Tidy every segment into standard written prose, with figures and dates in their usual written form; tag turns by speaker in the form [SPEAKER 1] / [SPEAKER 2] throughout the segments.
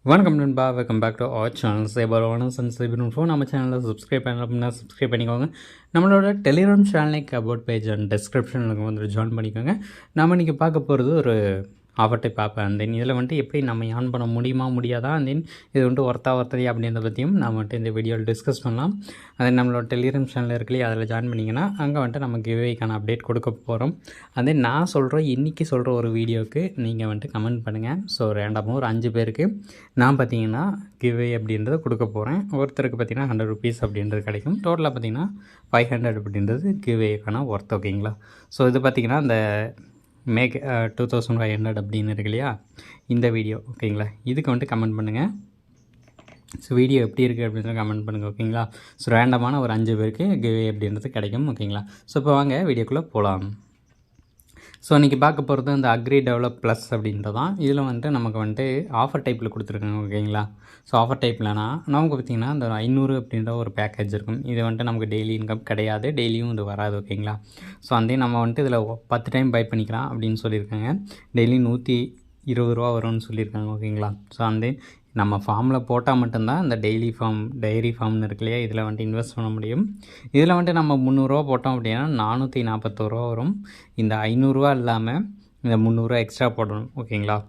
[SPEAKER 1] வணக்கம் நண்பா, welcome back to our channel cyber owners and cyber info. நம்ம சேனலில் சப்ஸ்கிரைப் பண்ணலாம் அப்படின்னா சப்ஸ்கிரைப் பண்ணிக்கோங்க. நம்மளோட டெலிகிராம் சேனலுக்கு அபவுட் பேஜ் அண்ட் டிஸ்கிரிப்ஷனில் வந்து ஜாயின் பண்ணிக்கோங்க. நம்ம இன்றைக்கி பார்க்க போகிறது ஒரு offer type of. And then இதில் வந்துட்டு எப்படி நம்ம ஏர்ன் பண்ண முடியுமா முடியாதா, அண்ட் தென் இது வந்துட்டு ஒர்த்தலையா அப்படின்றத பற்றியும் நம்ம வந்துட்டு இந்த வீடியோவில் டிஸ்கஸ் பண்ணலாம். அதே நம்மளோட டெலிகிராம் சேனல் இருக்குல்லையே, அதில் ஜாயின் பண்ணிங்கன்னா அங்கே வந்துட்டு நம்ம கிவ்வேக்கான அப்டேட் கொடுக்க போகிறோம். அதே நான் சொல்கிறேன், இன்றைக்கி சொல்கிற ஒரு வீடியோவுக்கு நீங்கள் வந்துட்டு கமெண்ட் பண்ணுங்கள். ஸோ ரேண்டமாக ஒரு 5 பேருக்கு நான் பார்த்தீங்கன்னா கிவ்வே அப்படின்றத கொடுக்க போகிறேன். ஒருத்தருக்கு பார்த்தீங்கன்னா 100 ருபீஸ் அப்படின்றது கிடைக்கும். டோட்டலாக பார்த்தீங்கன்னா 500 அப்படின்றது கிவ்வேக்கான ஒர்த். ஓகேங்களா? ஸோ இது பார்த்திங்கன்னா இந்த மேக் 2500 அப்படின்னு இருக்கு இல்லையா, இந்த வீடியோ. ஓகேங்களா? இதுக்கு வந்துட்டு கமெண்ட் பண்ணுங்கள். ஸோ வீடியோ எப்படி இருக்குது அப்படின்னு கமெண்ட் பண்ணுங்கள். ஓகேங்களா? ஸோ ரேண்டமான ஒரு 5 பேருக்கு கிவ்வே அப்படின்றது கிடைக்கும். ஓகேங்களா? ஸோ இப்போ வாங்க வீடியோக்குள்ளே போகலாம். ஸோ இன்றைக்கி பார்க்க போகிறது இந்த அக்ரி டெவலப் ப்ளஸ் அப்படின்றதான். இதில் வந்துட்டு நமக்கு வந்துட்டு ஆஃபர் டைப்பில் கொடுத்துருக்காங்க. ஓகேங்களா? ஸோ ஆஃபர் டைப்லனா நமக்கு பார்த்திங்கன்னா இந்த 500 அப்படின்ற ஒரு பேக்கேஜ் இருக்கும். இது வந்துட்டு நமக்கு டெய்லி இன்கம் கிடையாது, டெய்லியும் இது வராது. ஓகேங்களா? ஸோ அந்த நம்ம வந்துட்டு இதில் 10 டைம் பை பண்ணிக்கலாம் அப்படின்னு சொல்லியிருக்காங்க. டெய்லி 120 ரூபா வரும்னு சொல்லியிருக்காங்க. ஓகேங்களா? ஸோ அந்த நம்ம ஃபார்மில் போட்டால் மட்டும்தான் இந்த டைரி ஃபார்ம்னு இருக்கு இல்லையா, இதில் வந்துட்டு இன்வெஸ்ட் பண்ண முடியும். இதில் வந்துட்டு நம்ம 300 போட்டோம் அப்படின்னா 441 ரூபா வரும். இந்த 500 இல்லாமல் இந்த 300 எக்ஸ்ட்ரா போடணும். ஓகேங்களா?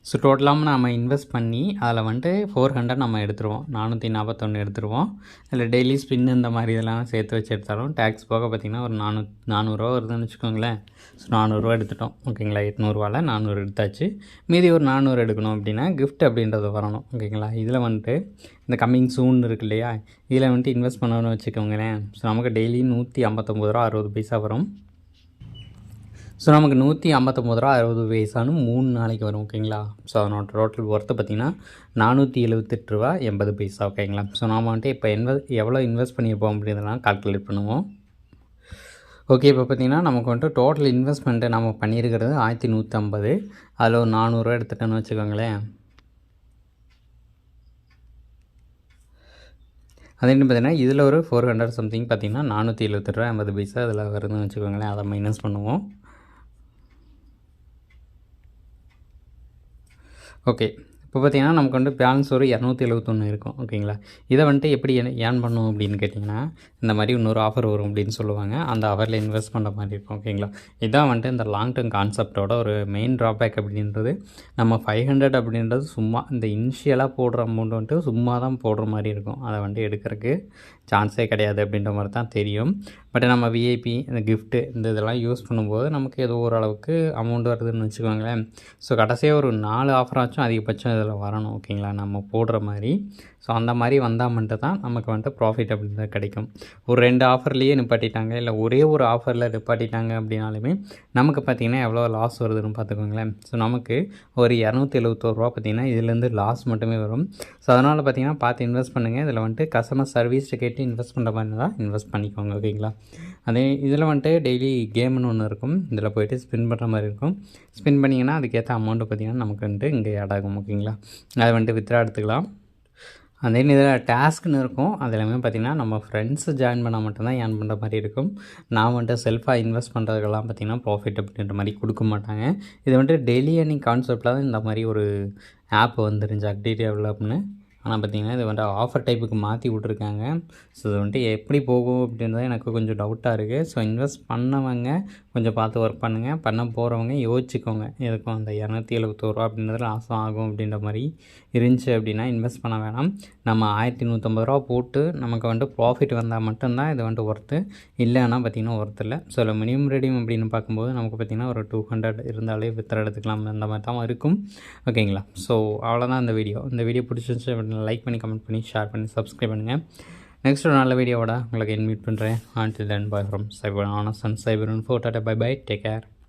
[SPEAKER 1] ஸோ டோட்டலாக நம்ம இன்வெஸ்ட் பண்ணி அதில் வந்துட்டு 400 நம்ம எடுத்துருவோம். 441 எடுத்துருவோம். அதில் டெய்லி ஸ்பின் இந்த மாதிரி இதெல்லாம் சேர்த்து வச்சு எடுத்தாலும் டேக்ஸ் போக பார்த்திங்கன்னா ஒரு 400 வருதுன்னு வச்சுக்கோங்களேன். ஸோ 400 எடுத்துட்டோம். ஓகேங்களா? 800 400 எடுத்தாச்சு. மீதி ஒரு 400 எடுக்கணும் அப்படின்னா கிஃப்ட் அப்படின்றது வரணும். ஓகேங்களா? இதில் வந்துட்டு இந்த கம்மிங் சூன் இருக்குது இல்லையா, இதில் வந்துட்டு இன்வெஸ்ட் பண்ணணும்னு வச்சுக்கோங்களேன். ஸோ நமக்கு டெய்லி 159 ரூபா 60 பைசா வரும். ஸோ நமக்கு 159 ரூபா 60 பைசான்னு 3 நாளைக்கு வரும். ஓகேங்களா? ஸோ அதனோட டோட்டல் ஒர்த்து பார்த்திங்கன்னா 478 ரூபா 80 பைசா. ஓகேங்களா? ஸோ நாம் வந்துட்டு இப்போ எவ்வளோ இன்வெஸ்ட் பண்ணியிருப்போம் அப்படின்றதெல்லாம் கால்குலேட் பண்ணுவோம். ஓகே, இப்போ பார்த்திங்கன்னா நமக்கு வந்துட்டு டோட்டல் இன்வெஸ்ட்மெண்ட்டு நம்ம பண்ணியிருக்கிறது 1150. அதில் ஒரு 400 ரூபா எடுத்துட்டோன்னு வச்சுக்கோங்களேன். அதே பார்த்திங்கன்னா இதில் ஒரு 400 சம்திங் பார்த்திங்கன்னா 478 ரூபா 80 பைசா இதில் வருதுன்னு வச்சுக்கோங்களேன். அதை மைனஸ் பண்ணுவோம். ஓகே, இப்போ பார்த்திங்கன்னா நமக்கு வந்து பேலன்ஸ் ஒரு 271 இருக்கும். ஓகேங்களா? இதை வந்துட்டு எப்படி ஏர்ன் பண்ணும் அப்படின்னு கேட்டிங்கன்னா, இந்த மாதிரி இன்னொரு ஆஃபர் வரும் அப்படின்னு சொல்லுவாங்க. அந்த ஆஃபரில் இன்வெஸ்ட் பண்ணுற மாதிரி இருக்கும். ஓகேங்களா? இதான் வந்துட்டு இந்த லாங் டேர்ம் கான்செப்டோட ஒரு மெயின் ட்ராபேக் அப்படின்றது. நம்ம 500 அப்படின்றது சும்மா இந்த இனிஷியலாக போடுற அமௌண்ட் வந்துட்டு சும்மா தான் போடுற மாதிரி இருக்கும். அதை வந்துட்டு எடுக்கிறதுக்கு சான்ஸே கிடையாது அப்படின்ற மாதிரி தான் தெரியும். பட் நம்ம விஐபி இந்த கிஃப்ட்டு இந்த இதெல்லாம் யூஸ் பண்ணும்போது நமக்கு ஏதோ ஓரளவுக்கு அமௌண்ட் வருதுன்னு வச்சுக்கோங்களேன். ஸோ கடைசியாக ஒரு 4 ஆஃபராச்சும் அதிகபட்சம் இதில் வரணும். ஓகேங்களா? நம்ம போடுற மாதிரி. ஸோ அந்த மாதிரி வந்தால் மட்டும் தான் நமக்கு வந்துட்டு ப்ராஃபிட் அப்படின்றது கிடைக்கும். ஒரு 2 ஆஃபர்லேயே நிப்பாட்டிட்டாங்க, இல்லை ஒரே ஒரு ஆஃபரில் நிப்பாட்டிட்டாங்க அப்படின்னாலுமே நமக்கு பார்த்திங்கன்னா எவ்வளோ லாஸ் வருதுன்னு பார்த்துக்கோங்களேன். ஸோ நமக்கு ஒரு 271 ரூபா பார்த்திங்கன்னா இதுலேருந்து லாஸ் மட்டுமே வரும். ஸோ அதனால் பார்த்திங்கன்னா பார்த்து இன்வெஸ்ட் பண்ணுங்கள். இதில் வந்துட்டு கஸ்டமர் சர்வீஸ் கேட்டு இன்வெஸ்ட் பண்ணுற மாதிரி தான் இன்வெஸ்ட் பண்ணிக்கோங்க. ஓகேங்களா? அதே இதில் வந்துட்டு டெய்லி கேம்னு ஒன்று இருக்கும். இதில் போய்ட்டு ஸ்பின் பண்ணுற மாதிரி இருக்கும். ஸ்பின் பண்ணிங்கன்னா அதுக்கேற்ற அமௌண்ட்டு பார்த்திங்கன்னா நமக்கு வந்துட்டு இங்கே ஆட் ஆகும். ஓகேங்களா? அதை வந்துட்டு வித்ரா எடுத்துக்கலாம். அதே இதில் டாஸ்க்குன்னு இருக்கும். அது எல்லாமே பார்த்திங்கன்னா நம்ம ஃப்ரெண்ட்ஸு ஜாயின் பண்ணால் மட்டும்தான் ஏர்ன் பண்ணுற மாதிரி இருக்கும். நான் வந்துட்டு செல்ஃபாக இன்வெஸ்ட் பண்ணுறதுக்கெல்லாம் பார்த்திங்கன்னா ப்ராஃபிட் அப்படின்ற மாதிரி கொடுக்க மாட்டாங்க. இது வந்துட்டு டெய்லி ஏர்னிங் கான்செப்டில் தான் இந்த மாதிரி ஒரு ஆப் வந்துருந்துச்சு, அக்ரி டெவலப்னு. ஆனால் பார்த்திங்கன்னா இது வந்துட்டு ஆஃபர் டைப்புக்கு மாற்றி விட்ருக்காங்க. ஸோ இது வந்துட்டு எப்படி போகும் அப்படின்றது எனக்கு கொஞ்சம் டவுட்டாக இருக்குது. ஸோ இன்வெஸ்ட் பண்ணவங்க கொஞ்சம் பார்த்து ஒர்க் பண்ணுங்கள். பண்ண போகிறவங்க யோசிச்சுக்கோங்க. எதுக்கும் அந்த 271 ரூபா அப்படின்றது லாஸ் ஆகும் அப்படின்ற மாதிரி இருந்துச்சு அப்படின்னா இன்வெஸ்ட் பண்ண வேணாம். நம்ம 1150 ரூபா போட்டு நமக்கு வந்துட்டு ப்ராஃபிட் வந்தால் மட்டும்தான் இது வந்துட்டு ஒர்த்து. இல்லைன்னா பார்த்திங்கன்னா ஒர்த்து இல்லை. ஸோ இல்லை மினிமம் ரெடியும் அப்படின்னு பார்க்கும்போது நமக்கு பார்த்திங்கன்னா ஒரு 200 இருந்தாலே வித்திர எடுத்துக்கலாம். அந்த மாதிரி தான் இருக்கும். ஓகேங்களா? ஸோ அவ்வளோதான் இந்த வீடியோ பிடிச்சிருந்துச்சு அப்படின்னா லைக் பண்ணி, கமெண்ட் பண்ணி, ஷேர் பண்ணி, சப்ஸ்கிரைப் பண்ணுங்கள். நெக்ஸ்ட் ஒரு நல்ல வீடியோவோட உங்களுக்கு மீட் பண்ணுறேன். Until then, bye from Cyber Honest and Cyber Info. Bye bye. Take care.